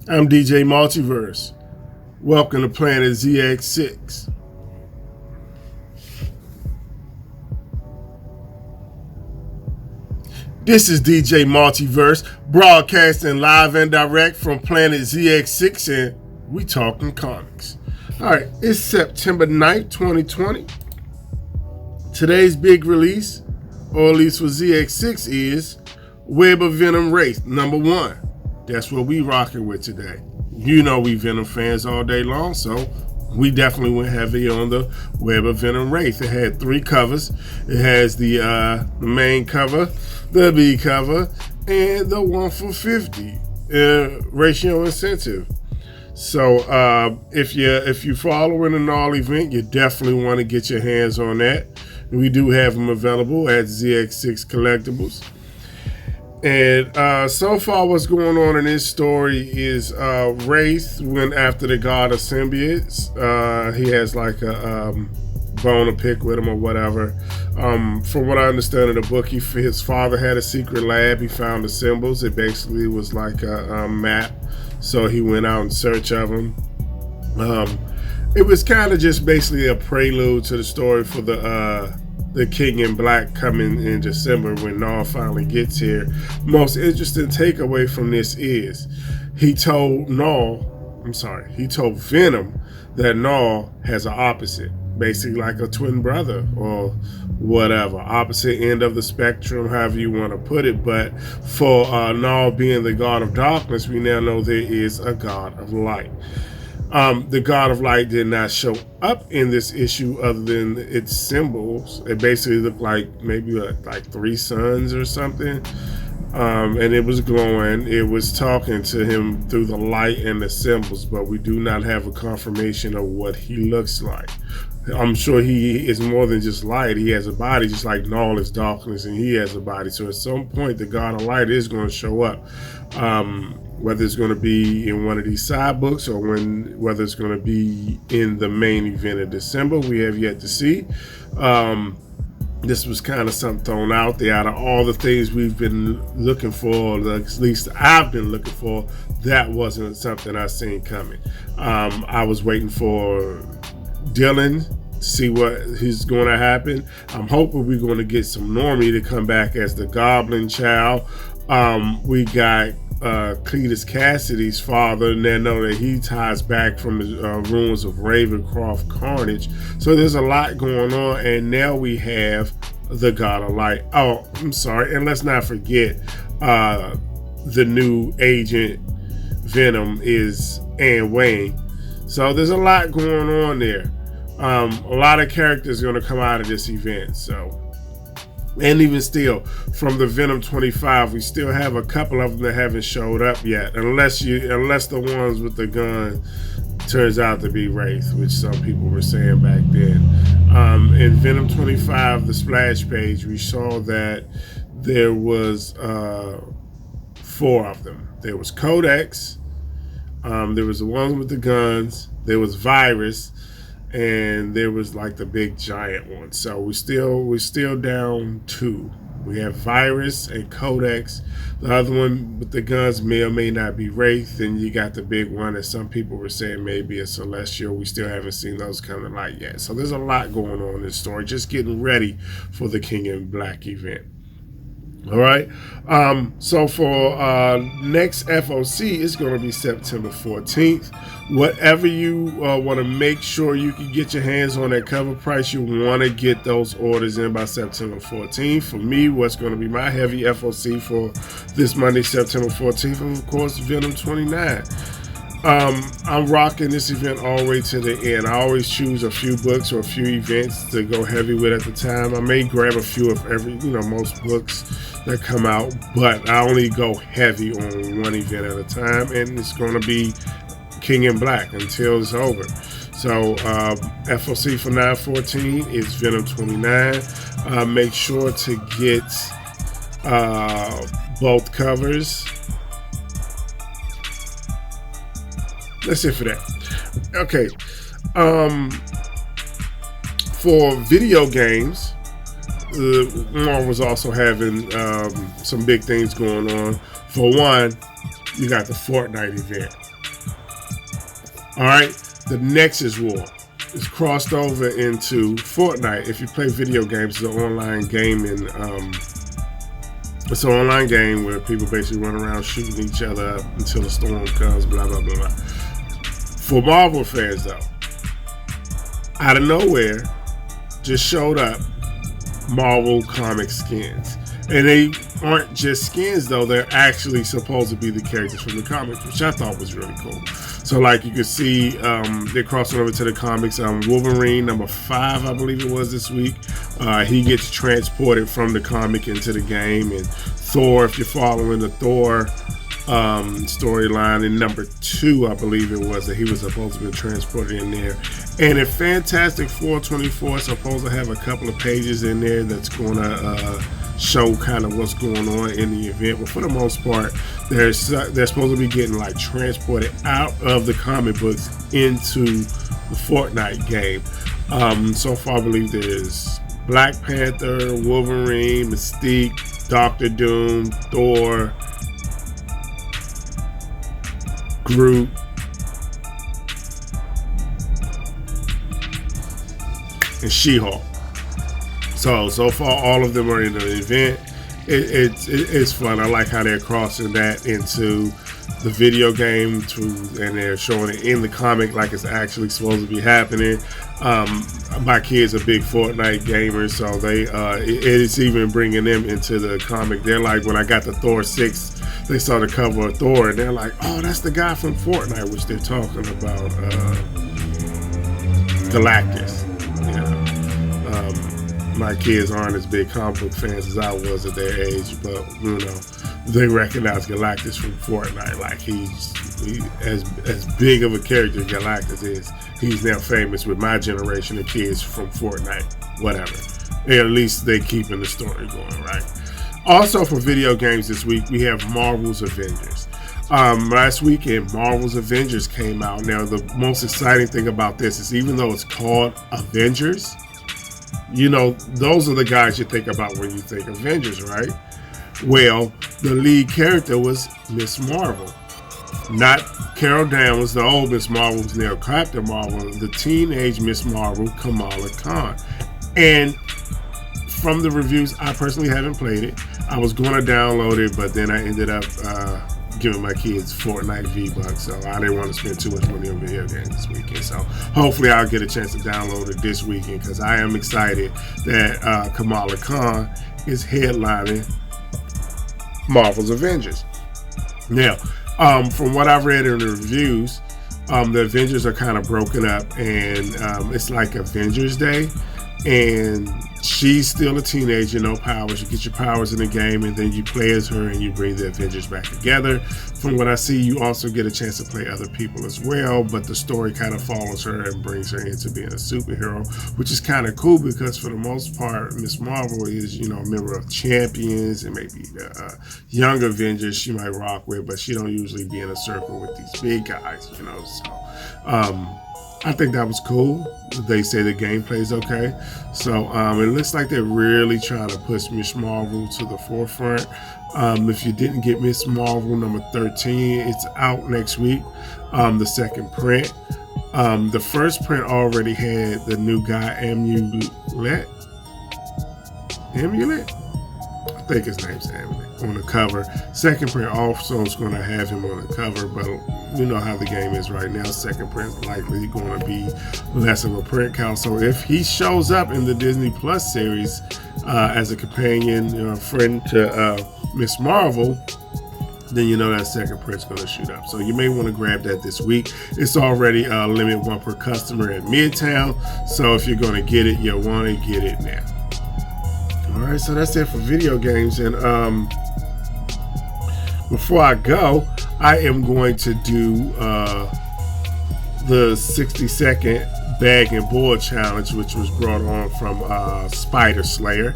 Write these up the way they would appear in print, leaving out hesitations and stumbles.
I'm DJ Multiverse. Welcome to Planet ZX6. This is DJ Multiverse, broadcasting live and direct from Planet ZX6, and we talking comics. Alright, it's September 9th, 2020. Today's big release, or at least for ZX6, is Web of Venom Wraith, #1. That's what we rocking with today. You know we Venom fans all day long, so we definitely went heavy on the Web of Venom Wraith. It had 3 covers. It has the main cover, the B cover, and the 1 for 50 ratio incentive. So if you're following an all event, you definitely want to get your hands on that. We do have them available at ZX6 Collectibles. And so far what's going on in this story is Wraith went after the god of symbiotes. He has like a bone to pick with him or whatever. From what I understand in the book, his father had a secret lab. He found the symbols. It basically was like a map. So he went out in search of them. It was kind of just basically a prelude to the story for the King in Black coming in December when Null finally gets here. Most interesting takeaway from this is he told Venom that Null has an opposite, basically like a twin brother or whatever, opposite end of the spectrum, however you want to put it. But for Null being the god of darkness, we now know there is a god of light. The God of Light did not show up in this issue other than its symbols. It basically looked like maybe like 3 suns or something. And it was glowing. It was talking to him through the light and the symbols, but we do not have a confirmation of what he looks like. I'm sure he is more than just light. He has a body just like Null is darkness, and he has a body. So at some point, the God of Light is going to show up. Whether it's going to be in one of these side books or whether it's going to be in the main event of December, we have yet to see. This was kind of something thrown out there. Out of all the things we've been looking for, at least I've been looking for, that wasn't something I seen coming. I was waiting for Dylan to see what is going to happen. I'm hoping we're going to get some Normie to come back as the Goblin Child. We got Cletus Cassidy's father, and they know that he ties back from the ruins of Ravencroft Carnage. So there's a lot going on, and now we have the God of Light. Oh, I'm sorry, and let's not forget the new agent Venom is Anne Wayne. So there's a lot going on there. A lot of characters are going to come out of this event. So. And even still, from the Venom 25, we still have a couple of them that haven't showed up yet, unless the ones with the gun turns out to be Wraith, which some people were saying back then. In Venom 25, the splash page, we saw that there was 4 of them. There was Codex, there was the ones with the guns, there was Virus, and there was like the big giant one. So we're still down 2. We have Virus and Codex. The other one with the guns may or may not be Wraith. Then you got the big one that some people were saying maybe a Celestial. We still haven't seen those come to light yet. So there's a lot going on in this story. Just getting ready for the King in Black event. All right. So for next FOC, it's going to be September 14th. Whatever you want to make sure you can get your hands on that cover price, you want to get those orders in by September 14th. For me, what's going to be my heavy FOC for this Monday, September 14th, and of course, Venom 29. I'm rocking this event all the way to the end. I always choose a few books or a few events to go heavy with at the time. I may grab a few of most books that come out, but I only go heavy on one event at a time, and it's going to be King in Black until it's over. So FOC for 9/14 is Venom 29. Make sure to get both covers. That's it for that. Okay. For video games, Marvel was also having some big things going on. For one, you got the FORTNITE event. All right, the Nexus war is crossed over into Fortnite. If you play video games, it's an online gaming. It's an online game where people basically run around shooting each other up until the storm comes. Blah blah blah blah. For Marvel fans, though, out of nowhere, just showed up Marvel comic skins. And they aren't just skins, though. They're actually supposed to be the characters from the comics, which I thought was really cool. So, like, you can see they're crossing over to the comics. Wolverine, number 5, I believe it was this week. He gets transported from the comic into the game. And Thor, if you're following the Thor storyline, in number 2, I believe it was, that he was supposed to be transported in there. And in Fantastic Four 24, it's supposed to have a couple of pages in there that's going to show kind of what's going on in the event, but for the most part, they're supposed to be getting like transported out of the comic books into the Fortnite game. So far, I believe there's Black Panther, Wolverine, Mystique, Doctor Doom, Thor, Groot, and She-Hulk. So far, all of them are in the event. It's fun. I like how they're crossing that into the video game and they're showing it in the comic like it's actually supposed to be happening. My kids are big Fortnite gamers, so it's even bringing them into the comic. They're like, when I got the Thor 6, they saw the cover of Thor, and they're like, oh, that's the guy from Fortnite, which they're talking about Galactus. My kids aren't as big comic book fans as I was at their age, but they recognize Galactus from Fortnite. Like he's as big of a character as Galactus is. He's now famous with my generation of kids from Fortnite. Whatever. At least they keeping the story going, right? Also for video games this week, we have Marvel's Avengers. Last weekend, Marvel's Avengers came out. Now, the most exciting thing about this is even though it's called Avengers, those are the guys you think about when you think Avengers, right? Well, the lead character was Miss Marvel. Not Carol Danvers, the old Miss Marvel, who's now Captain Marvel, the teenage Miss Marvel, Kamala Khan. And from the reviews, I personally haven't played it. I was going to download it, but then I ended up giving my kids Fortnite V-Bucks, so I didn't want to spend too much money on video games this weekend. So hopefully I'll get a chance to download it this weekend, because I am excited that Kamala Khan is headlining Marvel's Avengers. Now, from what I've read in the reviews, the Avengers are kind of broken up, and it's like Avengers Day, and she's still a teenager, no powers. You get your powers in the game, and then you play as her, and you bring the Avengers back together. From what I see, you also get a chance to play other people as well, but the story kind of follows her and brings her into being a superhero, which is kind of cool, because for the most part, Miss Marvel is, a member of Champions, and maybe the young Avengers she might rock with, but she don't usually be in a circle with these big guys, so I think that was cool. They say the gameplay is okay. So it looks like they're really trying to push Miss Marvel to the forefront. If you didn't get Miss Marvel number 13, it's out next week, the second print. The first print already had the new guy, Amulet? I think his name's Amulet, on the cover. Second print also is going to have him on the cover, but you know how the game is right now. Second print is likely going to be less of a print count. So if he shows up in the Disney Plus series as a companion, friend to Miss Marvel, then that second print's going to shoot up. So you may want to grab that this week. It's already limit 1 per customer at Midtown. So if you're going to get it, you want to get it now. All right, so that's it for video games. And before I go, I am going to do the 60-second bag and board challenge, which was brought on from Spider Slayer.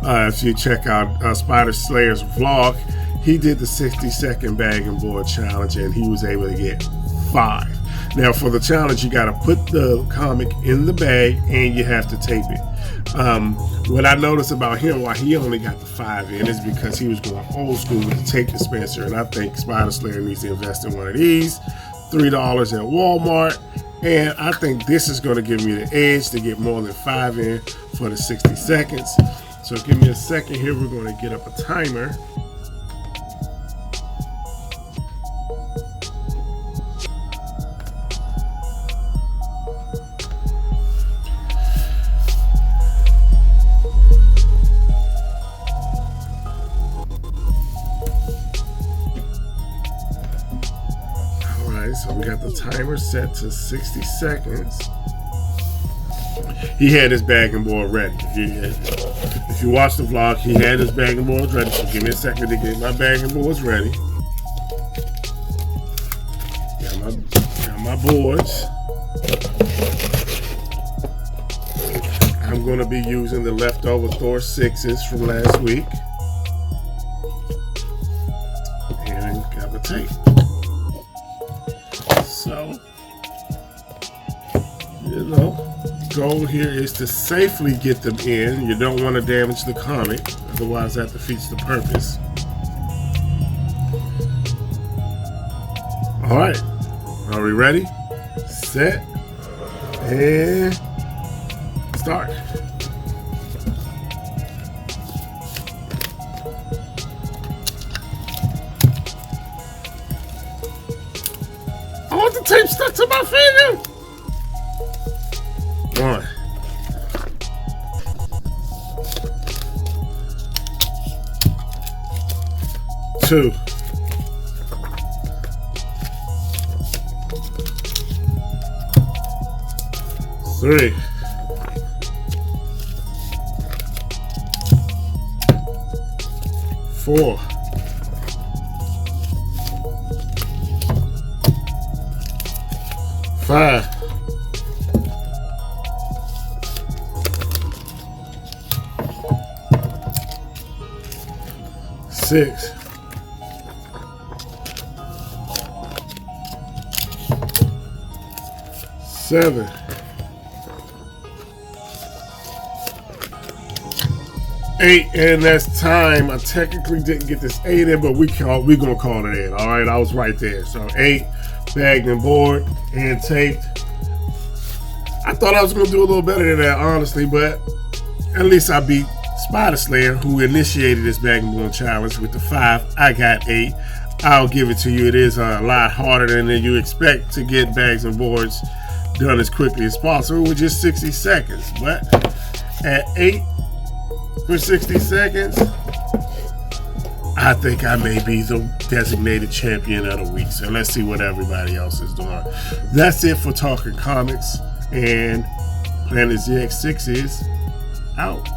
If you check out Spider Slayer's vlog, he did the 60-second bag and board challenge, and he was able to get 5. Now, for the challenge, you got to put the comic in the bag, and you have to tape it. What I noticed about him, why he only got the 5 in, is because he was going old school with the tape dispenser, and I think Spider Slayer needs to invest in one of these $3 at Walmart. And I think this is going to give me the edge to get more than 5 in for the 60 seconds. So give me a second here. We're going to get up a timer. So we got the timer set to 60 seconds. He had his bagging board ready. If you watch the vlog, he had his bagging boards ready. So give me a second to get my bagging boards ready. Got my boards. I'm going to be using the leftover Thor 6s from last week. And got my tape. So, goal here is to safely get them in. You don't want to damage the comic, otherwise that defeats the purpose. All right, are we ready? Set, and start. I want the tape stuck to my finger. 1, 2, 3, 4, 5, 6, 7, 8, and that's time. I technically didn't get this 8 in, but we're gonna call it in. All right, I was right there. So 8, bagged and board and taped. I thought I was gonna do a little better than that, honestly, but at least I beat Spider Slayer, who initiated this bag and board challenge with the 5. I got 8. I'll give it to you. It is a lot harder than you expect to get bags and boards done as quickly as possible with just 60 seconds. But at 8 for 60 seconds, I think I may be the designated champion of the week. So let's see what everybody else is doing. That's it for Talking Comics, and Planet ZX6 is out.